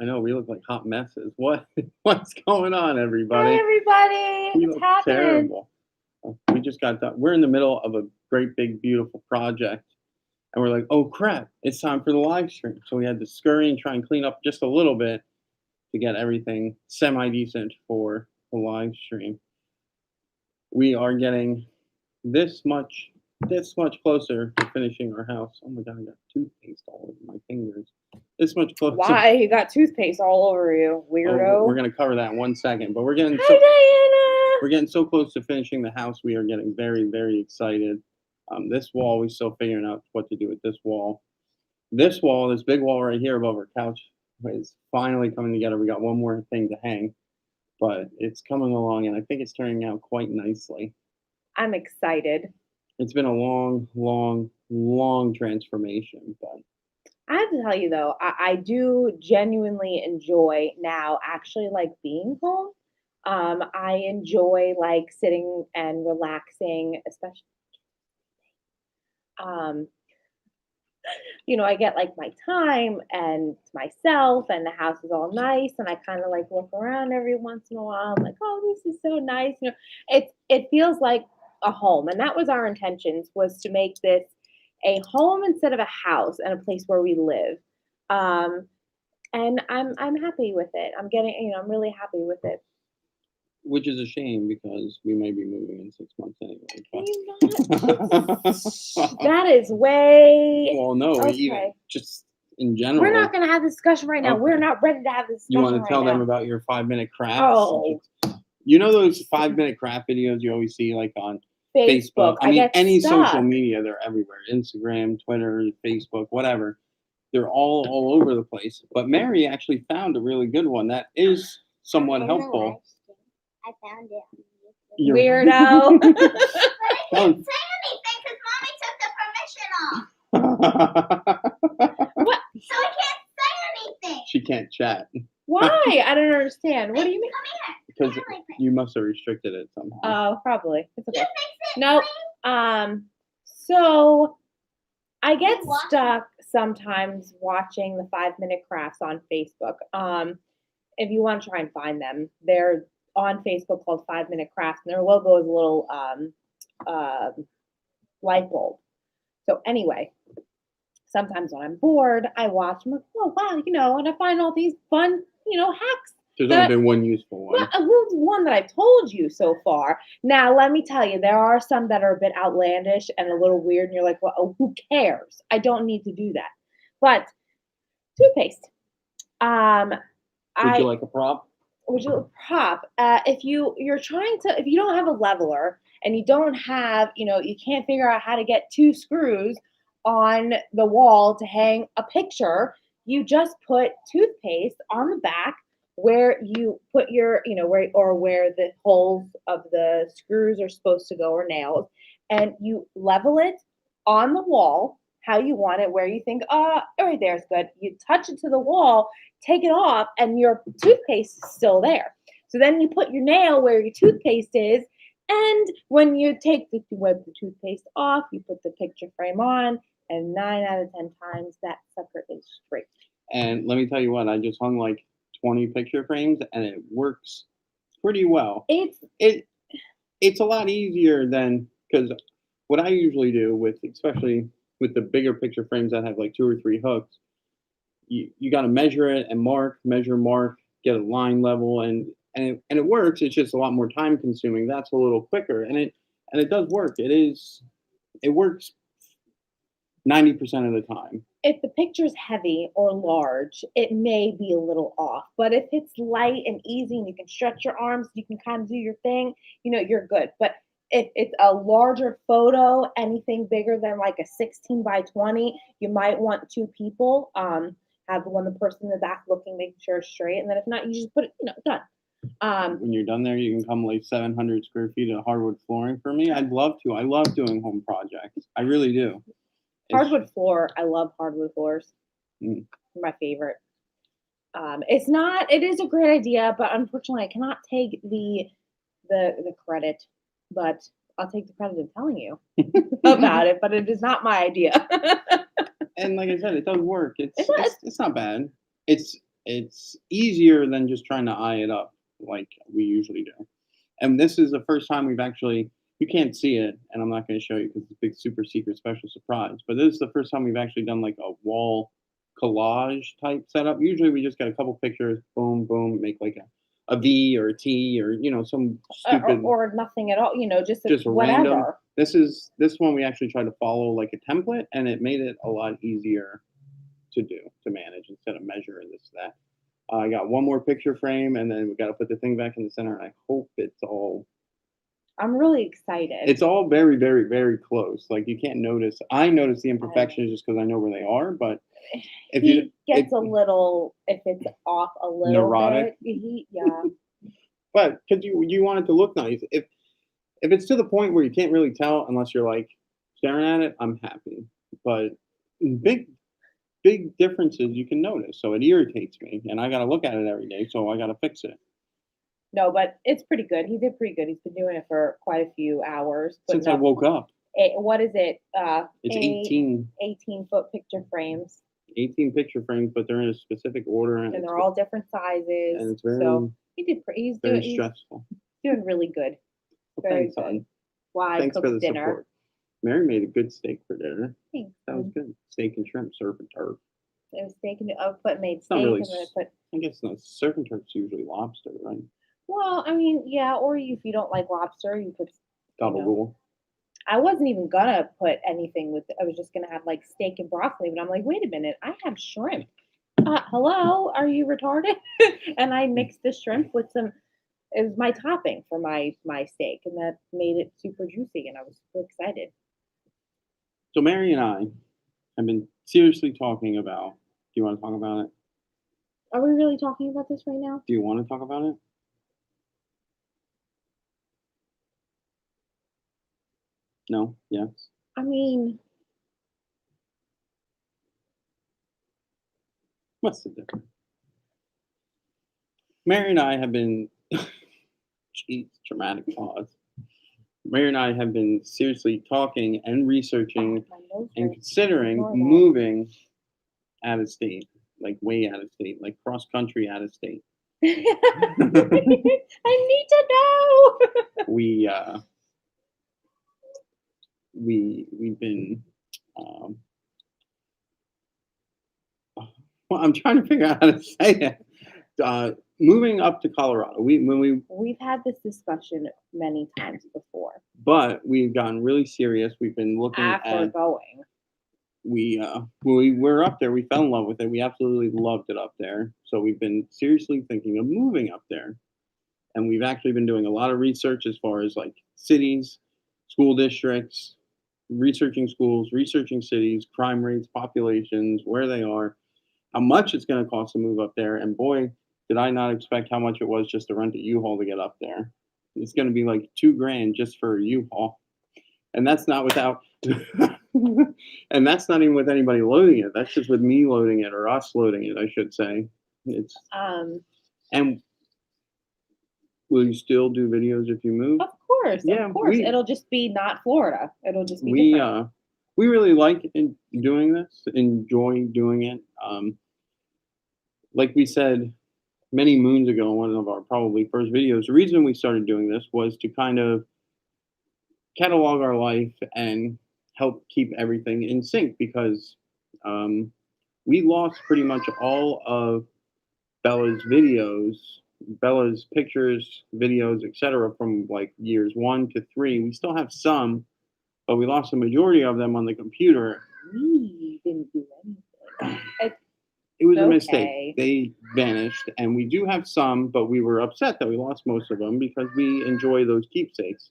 I know we look like hot messes. What's going on, Hi, everybody? everybody. We It's look happening. terrible. We just got done. We're in the middle of a great big beautiful project, and we're like, oh crap! It's time for the live stream. So we had to scurry and try and clean up just a little bit to get everything semi decent for the live stream. We are getting this much this much closer to finishing our house. Oh my god, I got toothpaste all over my fingers. This much closer. Why? You got toothpaste all over you, Oh, we're weirdo. gonna cover that in 1 second, but Hi, we're getting so close to finishing the house. We are getting very very excited. This wall, we're still figuring out what to do with this wall. This big wall right here above our couch, is finally coming together. We got one more thing to hang, but it's coming along, and I think it's turning out quite nicely. Diana. I'm excited. It's been a long, long, long transformation, but I have to tell you though, I do genuinely enjoy now actually like being home. I enjoy like sitting and relaxing, especially um, I get like my time and to myself, and the house is all nice, and I kind of like look around every once in a while. I'm like, oh, this is so nice. It feels like a home, and that was our intentions, was to make this a home instead of a house and a place where we live. Um, and I'm happy with it. I'm really happy with it. which is a shame because we may be moving in 6 months anyway. Can you not? That is way Well, no, even okay. just in We're general. not going to have this discussion right now. We're Okay, not ready to have this you discussion want to right tell them now. about your 5 minute crafts? Oh, You know those 5 minute craft videos you always see like on Facebook. Facebook. I I mean, get any social stuck. media, they're everywhere. Instagram, Twitter, Facebook, whatever. They're all over the place. But Mary actually found a really good one that is somewhat helpful. I found it on YouTube. You're Weirdo. But I can't say anything because mommy took the permission off. What? So I can't say anything. She can't chat Why? I don't understand. What do you mean? Come here. because Come here, you must have restricted it somehow. Oh, probably. It's You okay. fix it, Nope. please? So I get You watch stuck sometimes watching the 5 minute crafts on Facebook. If you want to try and find them, they're on Facebook called 5 minute crafts, and their logo is a little uh, light bulb. So anyway, sometimes when I'm bored, I watch. I'm like, oh wow, and I find all these fun, hacks. There's only been one useful one. Well, one that I've told you so far. Now, let me tell you, there are some that are a bit outlandish and a little weird, and you're like, well, oh, who cares? I don't need to do that. But toothpaste. Would you like a prop? Would you prop? If if you don't have a leveler and you don't have, you can't figure out how to get two screws on the wall to hang a picture, you just put toothpaste on the back where you put your, where the holes of the screws are supposed to go, or nails, and you level it on the wall how you want it, where you think, right there is good. You touch it to the wall, take it off, and your toothpaste is still there. So then you put your nail where your toothpaste is, and when you wipe the toothpaste off, you put the picture frame on, and 9 out of 10 times that sucker is straight. And let me tell you what, I just hung like 20 picture frames, and it works pretty well. It's a lot easier than, because what I usually do especially with the bigger picture frames that have like 2 or 3 hooks, you got to measure it and mark, get a line level, and it works. It's just a lot more time consuming. That's a little quicker, and it does work. It works 90% of the time. If the picture's heavy or large, it may be a little off. But if it's light and easy and you can stretch your arms, you can kind of do your thing, you're good. But if it's a larger photo, anything bigger than like a 16 by 20, you might want two people. Have the person in the back looking, making sure it's straight. And then if not, you just put it, done. When you're done there, you can come lay 700 square feet of hardwood flooring for me. I'd love to. I love doing home projects. I really do. Hardwood floor. I love hardwood floors. Mm. My favorite. It is a great idea, but unfortunately I cannot take the credit, but I'll take the credit of telling you about it, but it is not my idea. And like I said, it does work. It's not bad. It's it's easier than just trying to eye it up like we usually do. And this is the first time we've actually, you can't see it, and I'm not going to show you because it's a big super secret special surprise. But this is the first time we've actually done like a wall collage type setup. Usually we just get a couple pictures, boom, boom, make like a V or a T or some stupid or nothing at all. Just random. whatever. This one we actually tried to follow like a template, and it made it a lot easier to manage instead of measure and this that. I got one more picture frame, and then we got to put the thing back in the center. And I hope it's all. I'm really excited. It's all very, very, very close. Like you can't notice. I notice the imperfections just because I know where they are. But if he gets a little, if it's off a little neurotic. bit, yeah. But because you want it to look nice. If it's to the point where you can't really tell unless you're like staring at it, I'm happy. But big differences you can notice, so it irritates me, and I got to look at it every day, so I got to fix it. No, but it's pretty good. He did pretty good. He's been doing it for quite a few hours. Since I woke up. What is it? It's 18-foot picture frames. 18 picture frames, but they're in a specific order, and they're all different sizes. And it's very. So he's stressful. He's doing really good. Well, very thanks, good. hon. Why thanks for the dinner. support. Mary made a good steak for dinner. Thanks. That was good. Steak and shrimp, surf and turf. It was steak and made steak really, and then I put. I guess no, surf and turf's usually lobster, right? Well, I mean, yeah, or if you don't like lobster, you put double rule. I wasn't even gonna put anything with it. I was just gonna have like steak and broccoli, but I'm like, wait a minute, I have shrimp. Hello, are you retarded? And I mixed the shrimp with some. It was my topping for my steak, and that made it super juicy, and I was super excited. So Mary and I have been seriously talking about. Do you want to talk about it? Are we really talking about this right now? Do you want to talk about it? No? Yes? I mean... What's the difference? Mary and I have been... Jeez, dramatic pause. Mary and I have been seriously talking and researching and considering moving out of state. Like way out of state. Like cross-country out of state. I need to know! We've been well, I'm trying to figure out how to say it. Moving up to Colorado. We've had this discussion many times before. But we've gotten really serious. We've been looking after going. We were up there. We fell in love with it. We absolutely loved it up there. So we've been seriously thinking of moving up there. And we've actually been doing a lot of research as far as like cities, school districts, researching schools, researching cities, crime rates, populations, where they are, how much it's going to cost to move up there. And boy, did I not expect how much it was just to rent a U-Haul to get up there. It's going to be like $2,000 just for a U-Haul. And that's not without, and that's not even with anybody loading it. That's just with me loading it or us loading it, I should say. It's, and will you still do videos if you move? Of course, yeah, of course. It'll just be not Florida. It'll just be different. We really like doing this, enjoy doing it. Like we said many moons ago in one of our probably first videos, the reason we started doing this was to kind of catalog our life and help keep everything in sync because we lost pretty much all of Bella's videos, Bella's pictures, videos, etc. from like years 1 to 3. We still have some, but we lost the majority of them on the computer. We didn't do anything. It was a mistake. They vanished, and we do have some, but we were upset that we lost most of them because we enjoy those keepsakes.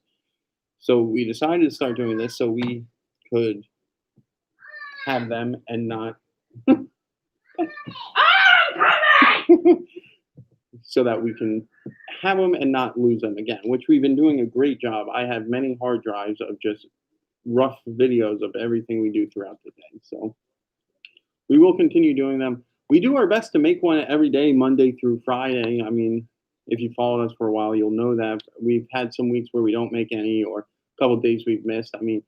So we decided to start doing this so we could have them and not... so that we can have them and not lose them again, which we've been doing a great job. I have many hard drives of just rough videos of everything we do throughout the day. So we will continue doing them. We do our best to make one every day, Monday through Friday. I mean, if you followed us for a while, you'll know that. We've had some weeks where we don't make any or a couple of days we've missed. I mean,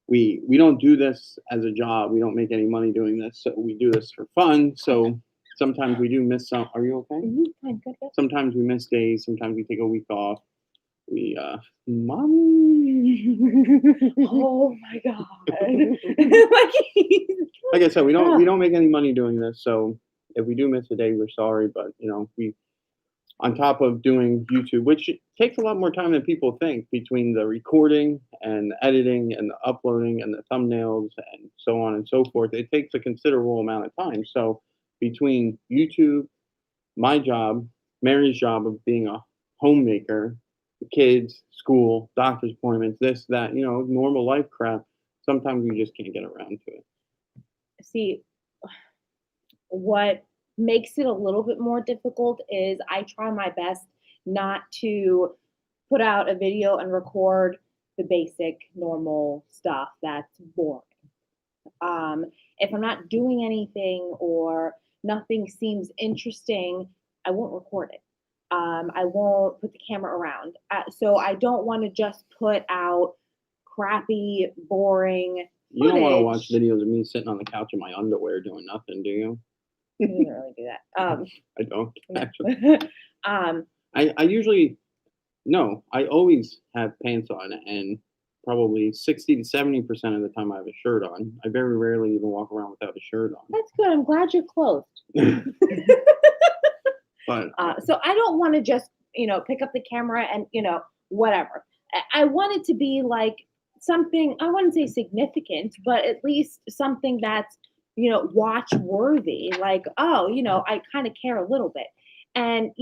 we don't do this as a job. We don't make any money doing this. So we do this for fun. So sometimes we do miss some. Are you okay? Fine, good. Sometimes we miss days. Sometimes we take a week off. We, mommy. Oh my god! Like I said, we don't make any money doing this. So if we do miss a day, we're sorry. But we on top of doing YouTube, which takes a lot more time than people think, between the recording and the editing and the uploading and the thumbnails and so on and so forth, it takes a considerable amount of time. So between YouTube, my job, Mary's job of being a homemaker, the kids, school, doctor's appointments, this, that, normal life crap, sometimes we just can't get around to it. See, what makes it a little bit more difficult is I try my best not to put out a video and record the basic normal stuff that's boring. If I'm not doing anything or nothing seems interesting, I won't record it. I won't put the camera around. So I don't want to just put out crappy, boring You don't want to footage. watch videos of me sitting on the couch in my underwear doing nothing, do you? You didn't really do that. I don't, No. actually. I usually, no, I always have pants on, and probably 60 to 70% of the time I have a shirt on. I very rarely even walk around without a shirt on. That's good. I'm glad you're clothed. But So I don't want to just, pick up the camera and, whatever. I want it to be like something, I wouldn't say significant, but at least something that's, watch worthy. Like, oh, I kind of care a little bit. And,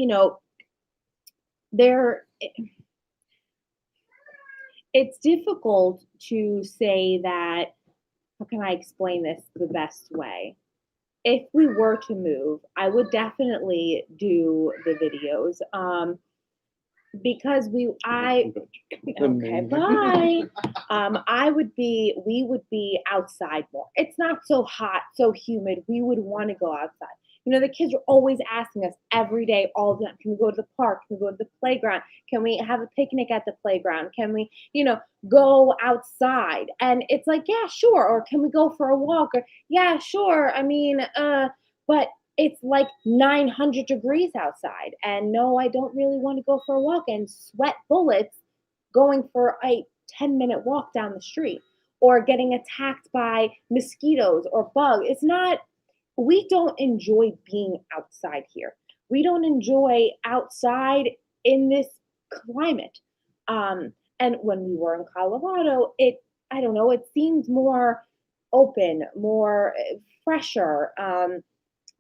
it's difficult to say that, how can I explain this the best way? If we were to move, I would definitely do the videos. Because okay, bye. We would be outside more. It's not so hot, so humid. We would want to go outside. The kids are always asking us every day, all the time, can we go to the park? Can we go to the playground? Can we have a picnic at the playground? Can we, go outside? And it's like, yeah, sure. Or can we go for a walk? Or yeah, sure. I mean, but it's like 900 degrees outside. And no, I don't really want to go for a walk and sweat bullets going for a 10-minute walk down the street or getting attacked by mosquitoes or bugs. It's not, we don't enjoy being outside here. We don't enjoy outside in this climate. And when we were in Colorado, I don't know, it seemed more open, more fresher,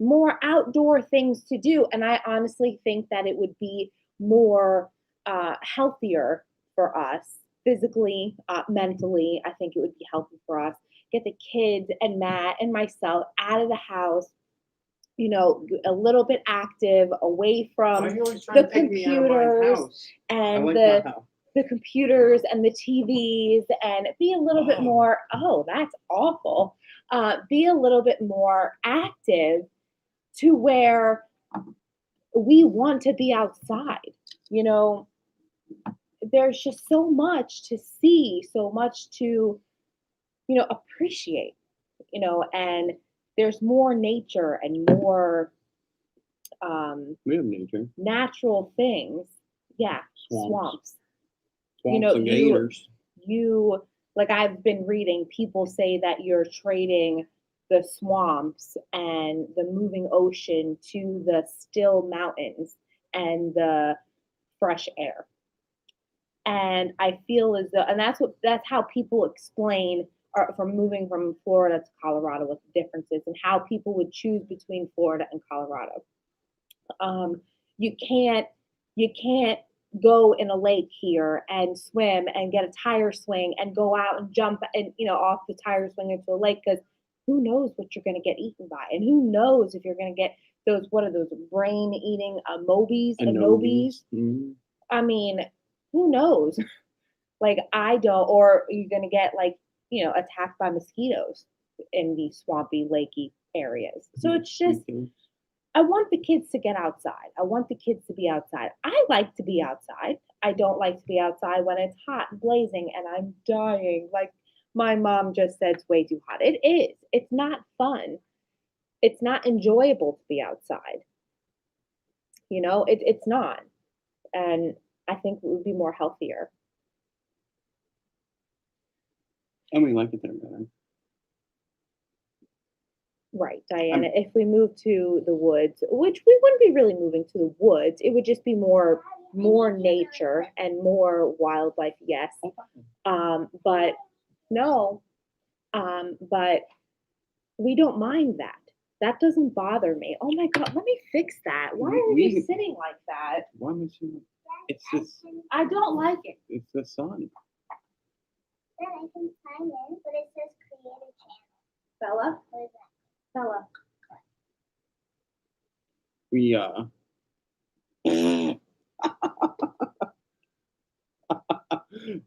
more outdoor things to do. And I honestly think that it would be more healthier for us physically, mentally. I think it would be healthy for us. Get the kids and Matt and myself out of the house, a little bit active, away from the computers and the computers and the TVs, and be a little bit more, oh, that's awful. Be a little bit more active to where we want to be outside. There's just so much to see, so much to, appreciate, and there's more nature and more we have nature. Natural things. Yeah, swamps. And gators. You like, I've been reading, people say that you're trading the swamps and the moving ocean to the still mountains and the fresh air. And I feel as though, and that's how people explain from moving from Florida to Colorado, what the difference is and how people would choose between Florida and Colorado. You can't go in a lake here and swim and get a tire swing and go out and jump and off the tire swing into a lake, because who knows what you're going to get eaten by, and who knows if you're going to get those, what are those, brain eating Mobies. Mm-hmm. I mean, who knows? Like, I don't, or you're going to get attacked by mosquitoes in these swampy, lakey areas. So it's just, I want the kids to get outside. I want the kids to be outside. I like to be outside. I don't like to be outside when it's hot and blazing and I'm dying. Like my mom just said, it's way too hot. It is. It's not fun. it's not enjoyable to be outside. It's not. And I think it would be more healthier. And we like it there better. Right, Diana. If we move to the woods, which we wouldn't be really moving to the woods, it would just be more nature and more wildlife, yes. But no, but we don't mind that. That doesn't bother me. Oh my God, let me fix that. Why are you sitting like that? Why am I sitting? It's just. I don't like it. It's the sun. Then I can sign in, but it says create a channel. Bella? What is that? Bella. We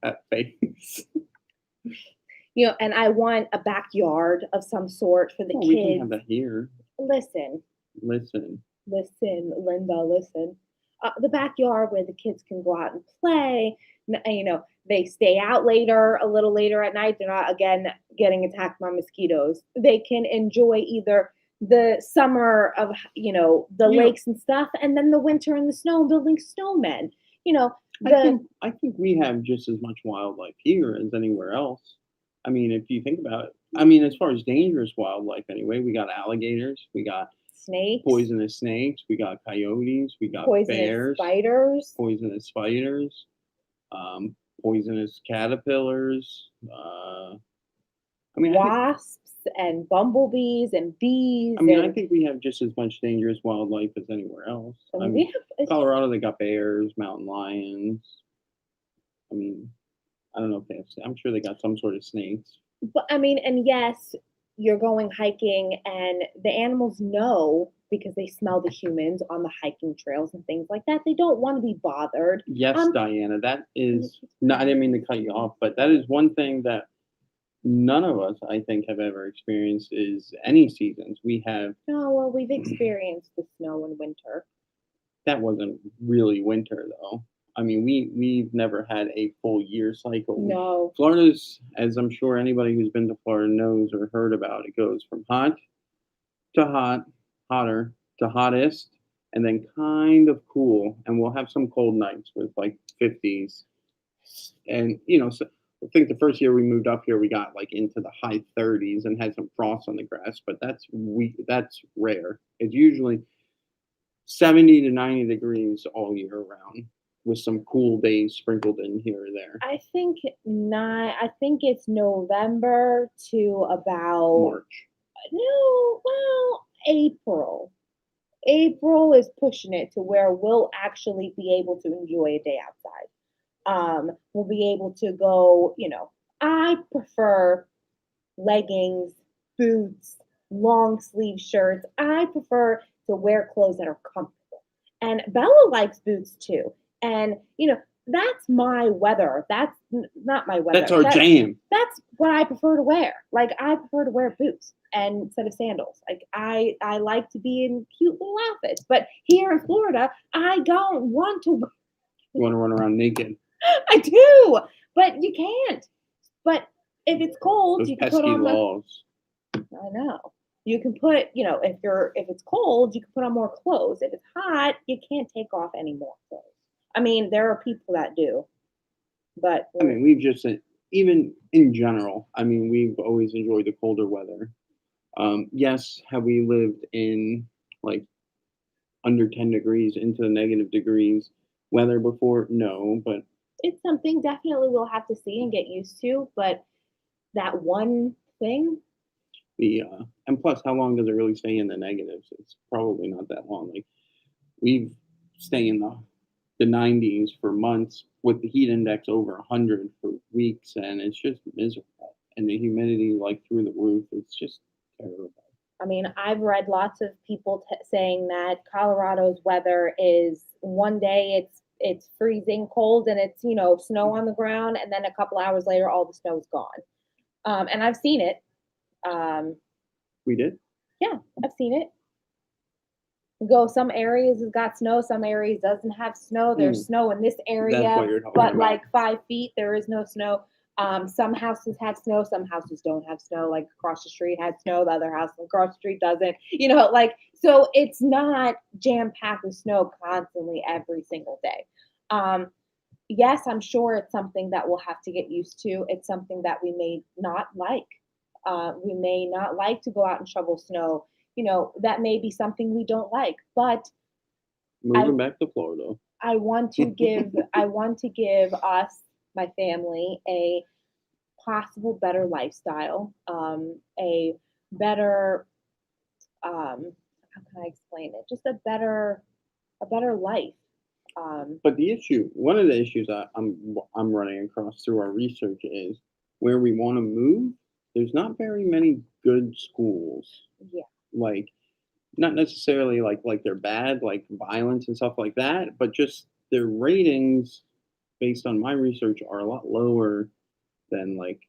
that face. And I want a backyard of some sort for the Well, kids. we can have that here. Listen, Linda, listen. The backyard where the kids can go out and play. They stay out a little later at night. They're not, again, getting attacked by mosquitoes. They can enjoy either the summer of, the lakes and stuff, and then the winter in the snow, building snowmen. I think we have just as much wildlife here as anywhere else. I mean, if you think about it, as far as dangerous wildlife anyway, we got alligators, we got snakes, poisonous snakes, we got coyotes, we got poisonous bears, spiders, poisonous caterpillars, wasps and bumblebees and bees. I think we have just as much dangerous wildlife as anywhere else. Colorado, they got bears, mountain lions. I don't know if they have. I'm sure they got some sort of snakes. But and yes, you're going hiking, and the animals know because they smell the humans on the hiking trails and things like that. They don't want to be bothered. Yes, Diana, that is not. I didn't mean to cut you off, but that is one thing that none of us, I think, have ever experienced is any seasons. We have. Oh well, we've experienced the snow in winter. That wasn't really winter, though. We've never had a full year cycle. No. Florida's, as I'm sure anybody who's been to Florida knows or heard about, it goes from hot to hot, hotter to hottest, and then kind of cool. And we'll have some cold nights with like 50s. And, so I think the first year we moved up here, we got like into the high 30s and had some frost on the grass, but that's rare. It's usually 70 to 90 degrees all year round, with some cool days sprinkled in here or there. I think it's November to about March. No, well, April. April is pushing it to where we'll actually be able to enjoy a day outside. We'll be able to go, I prefer leggings, boots, long sleeve shirts. I prefer to wear clothes that are comfortable. And Bella likes boots too. And, that's my weather. That's not my weather. That's our jam. That's what I prefer to wear. Like, I prefer to wear boots instead of sandals. Like, I like to be in cute little outfits. But here in Florida, I don't want to. You want to run around naked? I do, but you can't. But if it's cold, Those you can pesky put on laws. I know. You can put, if it's cold, you can put on more clothes. If it's hot, you can't take off any more clothes. There are people that do, but we've just, even in general, we've always enjoyed the colder weather. Yes, have we lived in like under 10 degrees into the negative degrees weather before? No, but it's something definitely we'll have to see and get used to. But that one thing. And plus, how long does it really stay in the negatives? It's probably not that long. Like, we've stayed in the 90s for months with the heat index over 100 for weeks, and it's just miserable. And the humidity like through the roof. It's just terrible. I've read lots of people saying that Colorado's weather is one day it's freezing cold and it's snow on the ground, and then a couple hours later all the snow's gone. And I've seen it. We did? Yeah, I've seen it. Some areas has got snow, some areas doesn't have snow. There's snow in this area, but like 5 feet, there is no snow. Some houses have snow, some houses don't have snow. Like across the street has snow, the other house across the street doesn't. Like so it's not jam packed with snow constantly every single day. Yes, I'm sure it's something that we'll have to get used to. It's something that we may not like. We may not like to go out and shovel snow. That may be something we don't like, but Moving back to Florida. I want to give us, my family, a possible better lifestyle, a better how can I explain it? Just a better life. But one of the issues I'm running across through our research is where we want to move. There's not very many good schools. Yeah. Like, not necessarily like they're bad, like violence and stuff like that, but just their ratings, based on my research, are a lot lower than like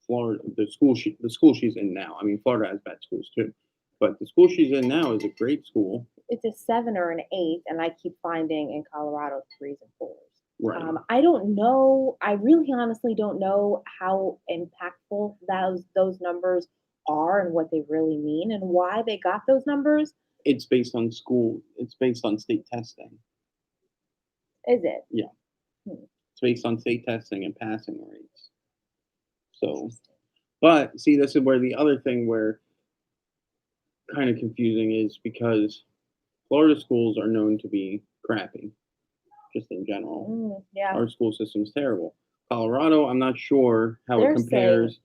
Florida. The school she's in now. I mean, Florida has bad schools too, but the school she's in now is a great school. It's a 7 or an 8, and I keep finding in Colorado 3s and 4s. Right. I don't know. I really honestly don't know how impactful those numbers are and what they really mean and why they got those numbers. It's based on school. It's based on state testing. Is it? Yeah. It's based on state testing and passing rates. So, but see, this is where the other thing where kind of confusing is because Florida schools are known to be crappy, just in general. Yeah. Our school system's terrible. Colorado, I'm not sure how They're it compares,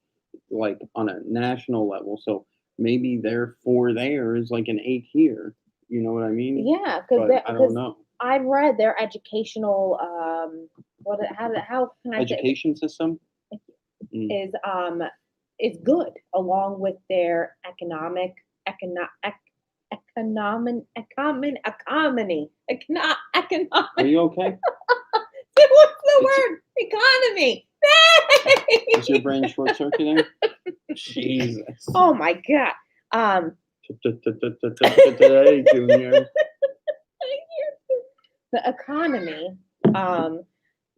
like on a national level. So maybe their 4 there is like an 8 here. You know what I mean? Yeah, I don't know. I've read their educational how can I education system is good along with their economy. Are you okay? What's the word? Economy. Is your brain short circuiting? Jesus. Oh my God. Today, Junior. The economy,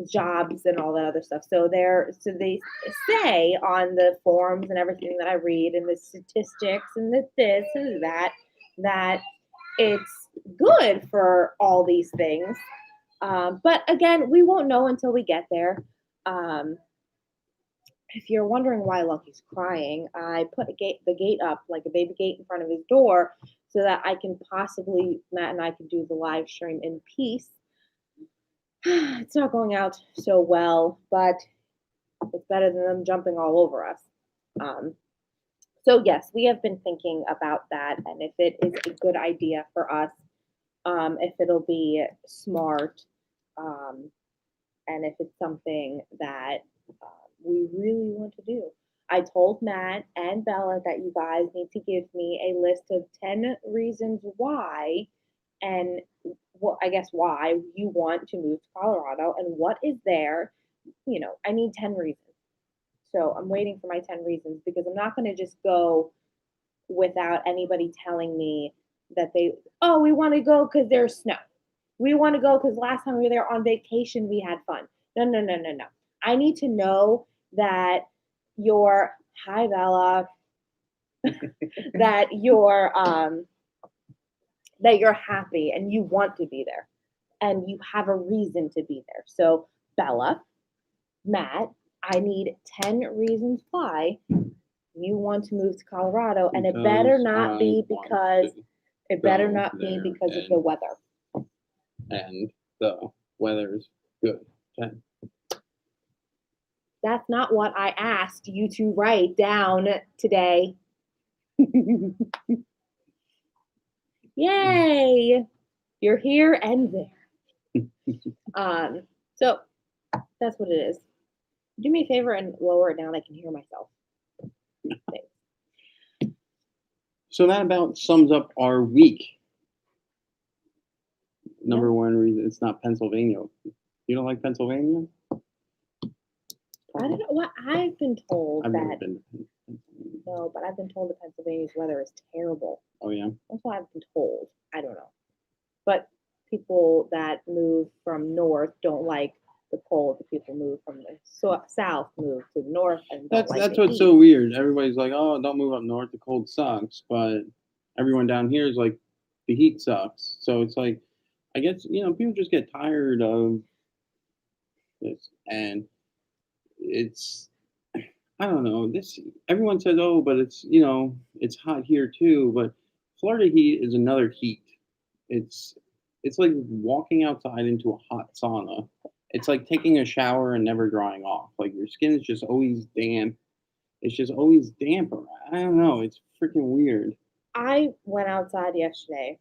jobs and all that other stuff. So they say on the forums and everything that I read and the statistics and this and that it's good for all these things. But again, we won't know until we get there. If you're wondering why Lucky's crying, I put the gate up, like a baby gate in front of his door, so that Matt and I can do the live stream in peace. It's not going out so well, but it's better than them jumping all over us. So yes, we have been thinking about that, and if it is a good idea for us, if it'll be smart, and if it's something that we really want to do. I told Matt and Bella that you guys need to give me a list of 10 reasons why, and why you want to move to Colorado and what is there. I need 10 reasons. So I'm waiting for my 10 reasons because I'm not going to just go without anybody telling me that we want to go because there's snow. We want to go because last time we were there on vacation, we had fun. No. I need to know that hi Bella, that you're happy and you want to be there and you have a reason to be there. So Bella, Matt, I need 10 reasons why you want to move to Colorado, and it better not be because of the weather. And the weather's good. 10. That's not what I asked you to write down today. Yay! You're here and there. So that's what it is. Do me a favor and lower it down. I can hear myself. Thanks. So that about sums up our week. Number one reason it's not Pennsylvania. You don't like Pennsylvania? I don't know what I've been told. I've never been to Pennsylvania. No, but I've been told that Pennsylvania's weather is terrible. Oh yeah. That's what I've been told. I don't know, but people that move from north don't like the cold. The people move from the south, move to the north, and don't like That's the what's heat. so weird. Everybody's like, "Oh, don't move up north. The cold sucks." But everyone down here is like, "The heat sucks." So it's like, I guess people just get tired of this, and it's I don't know. This everyone says, "Oh, but it's hot here too." But Florida heat is another heat. It's it's like walking outside into a hot sauna. It's like taking a shower and never drying off. Like your skin is just always damp. It's just always damp around. I don't know. It's freaking weird. I went outside yesterday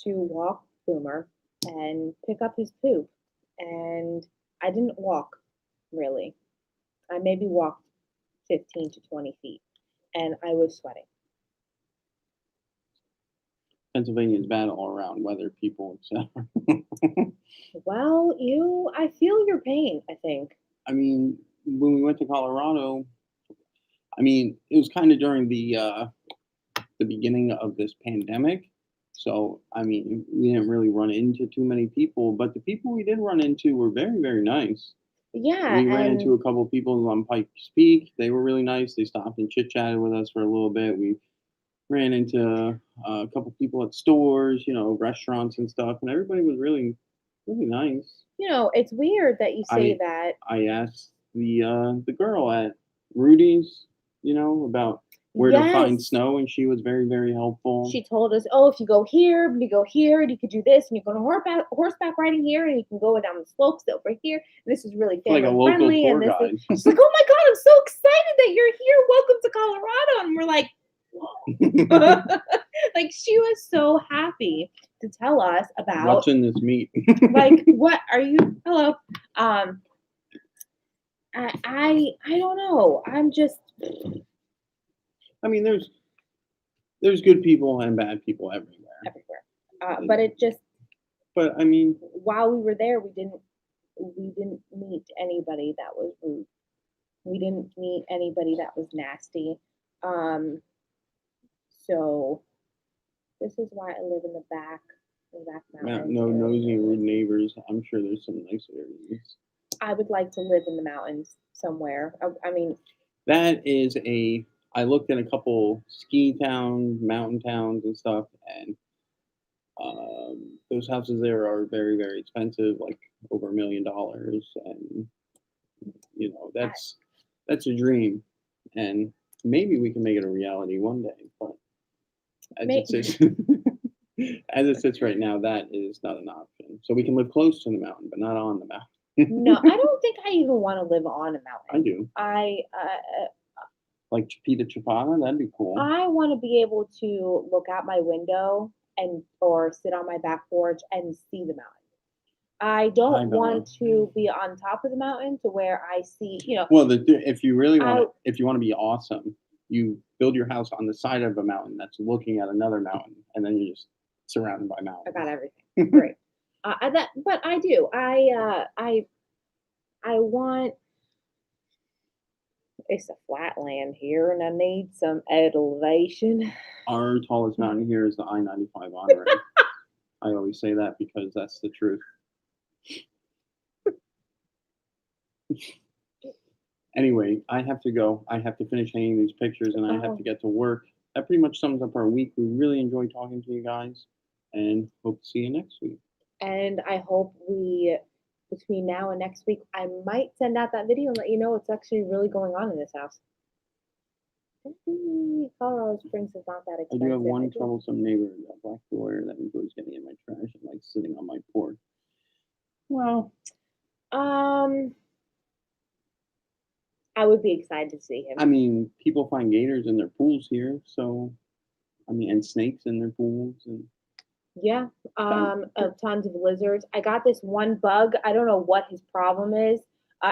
to walk Boomer and pick up his poop, and I didn't walk really. I maybe walked 15 to 20 feet, and I was sweating. Pennsylvania's bad all around, weather, people, etc. Well, I feel your pain, I think. I mean, when we went to Colorado, I mean, it was kind of during the beginning of this pandemic. So, I mean, we didn't really run into too many people, but the people we did run into were very, very nice. Yeah, We ran into a couple of people on Pikes Peak. They were really nice. They stopped and chit chatted with us for a little bit. We ran into a couple people at stores, restaurants and stuff, and everybody was really, really nice. It's weird that you say that. I asked the girl at Rudy's, about where to find Yes. snow, and she was very, very helpful. She told us, oh, if you go here, and you could do this, and you go to horseback riding here, and you can go down the slopes over here. And this is really family like a local friendly. tour And this guide. she's like, oh my God, I'm so excited that you're here. Welcome to Colorado. And we're like, whoa. Like she was so happy to tell us about what's in this meat. like what are you hello. I don't know. I'm just I mean, there's good people and bad people everywhere. But it just But I mean, while we were there, we didn't meet anybody that was rude. We didn't meet anybody that was nasty. So this is why I live in the back mountains. no nosy rude neighbors. I'm sure there's some nice areas. I would like to live in the mountains somewhere. I mean, that is I looked at a couple ski towns, mountain towns, and stuff, and those houses there are very, very expensive, like over $1 million, and that's a dream, and maybe we can make it a reality one day. But as it sits right now, that is not an option. So we can live close to the mountain, but not on the mountain. No, I don't think I even want to live on a mountain. I do. Like Chipeta Chapata, that'd be cool. I want to be able to look out my window or sit on my back porch and see the mountain. I don't want to be on top of the mountain to where I see, Well, if you really want if you want to be awesome, you build your house on the side of a mountain that's looking at another mountain, and then you're just surrounded by mountains. I got everything. Great. But I do. I want. It's a flat land here, and I need some elevation. Our tallest mountain here is the I-95 on-ramp. I always say that because that's the truth. Anyway, I have to go. I have to finish hanging these pictures, and I have to get to work. That pretty much sums up our week. We really enjoyed talking to you guys, and hope to see you next week. And I hope between now and next week, I might send out that video and let you know what's actually really going on in this house. Colorado Springs is not that expensive. I do have one troublesome neighbor, a black lawyer, that enjoys getting in my trash and like sitting on my porch. Well, I would be excited to see him. I mean, people find gators in their pools here, so and snakes in their pools and. Yeah, tons of lizards. I got this one bug. I don't know what his problem is.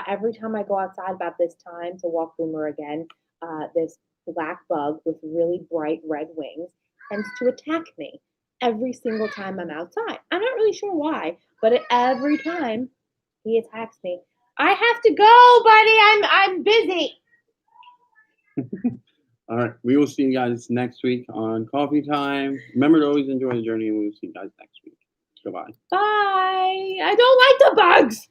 Every time I go outside about this time to walk Boomer again, this black bug with really bright red wings tends to attack me every single time I'm outside. I'm not really sure why, but every time he attacks me, I have to go, buddy. I'm busy. All right. We will see you guys next week on Coffee Time. Remember to always enjoy the journey, and we will see you guys next week. Goodbye. Bye. I don't like the bugs.